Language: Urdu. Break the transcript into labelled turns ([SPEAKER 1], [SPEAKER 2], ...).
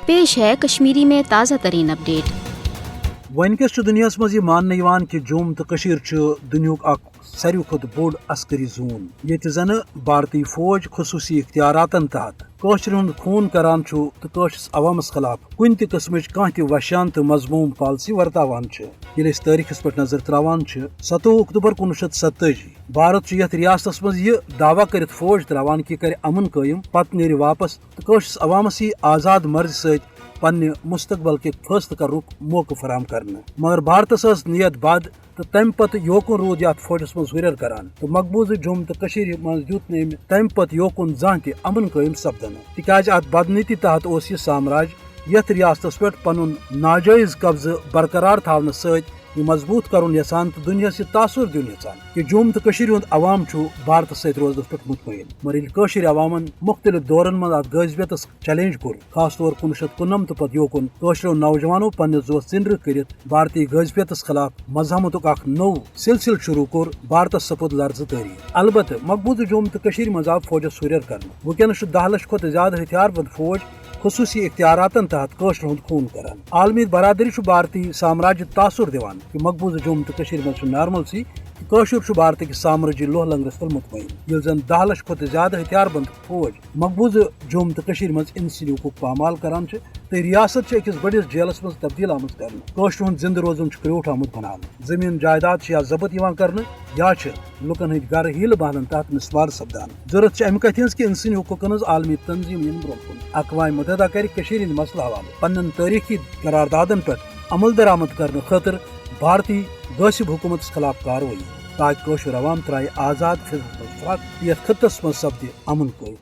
[SPEAKER 1] پیش ہے کشمیری میں تازہ ترین اپڈیٹ۔
[SPEAKER 2] ونکس دنیا مز یہ مان کہ جوم تو دنیا اخ ساروی کھت بوڑ عسکری زون یہ زن بھارتی فوج خصوصی اختیاراتن تحت قشر ہند خون کران تو قشرس عوامس خلاف کن تہ قسمچ کھانا وشان تو مضموم پالسی ورتاوان یل تاریخس پہ نظر تراوان 27 اکتوبر 1987 بھارت یتھ ریاستس مز یہ دعویٰ کرت فوج تراوان کہ کر امن قائم پتہ نیرِ واپس تو قشرس عوامس یہ آزاد مرضی ست پنہ مستقبل کے فیصلہ کرنک موقع فراہم کرنا مگر بھارتس نیت بد تو تم پتہ یوکن رود یتھ فوجس مز ہریر کران تو مقبوضہ جوم تو مز دیت نم تم پتہ یوکن زان تہ امن قائم سپدن تکیاز ات بدنیتی تحت اس یہ سامراج یتھ ریاستس پہ پن ناجائز قبضہ برقرار تھاونہ ست یہ مضبوط کرن یسان تو دنیا یہ تاثر دن یسان کہ جوم تو ہند عوام بھارت ست روزنس پہ مطمئن مگر یل عوامن مختلف دورن من ات غذبیتس چیلنج کور خاص طور 1959 تو پتہ یوکن قشرو نوجوانوں پنہ زوس ژندر کرت بھارتی غذبیتس خلاف مزاحمتک اخ نو سلسل شروع کور بھارتس سپد لرزٕ تٲریخ البتہ مقبوضہ جوم تو مز آو فوجس ہریر کرنا ونکس 10 لچھ کھت زیادہ ہتھیار بند فوج خصوصی اختیاراتن تحت قشر ہند خون کران عالمی برادری بھارتی سامراج تاثر دیوان کہ مقبوضہ جوم تو مز نارمل سی قشر بھارت کس سامراجی لوہ لنگرس پہ مطمئن یل زن 10 لچھ کھت زیادہ ہتھیار بند فوج مقبوضہ جوم تو مز ان سلوک پامال کران تو ریاست اکس بڑس جیلس مز تبدیل آمت کر قشر ہند زندہ روزن کروٹ آمت بنانا زمین جائیداد یا ضبط کرنا یا لکن ہند گھر ہیل بہلن تحت مسمار سپدان ضرورت امہ کتھ ہز کہ انسانی حقوقن ہز عالمی تنظیم ین برو کن اقوام متحدہ کر ہند مسئلہ حوالہ پنن تاریخی قراردادن پہ عمل درآمد کرنے خاطر بھارتی غاصب حکومت خلاف کاروائی تاکہ قشر عوام ترائے آزاد فضل یتھ خطس مز سپدِ امن قائم۔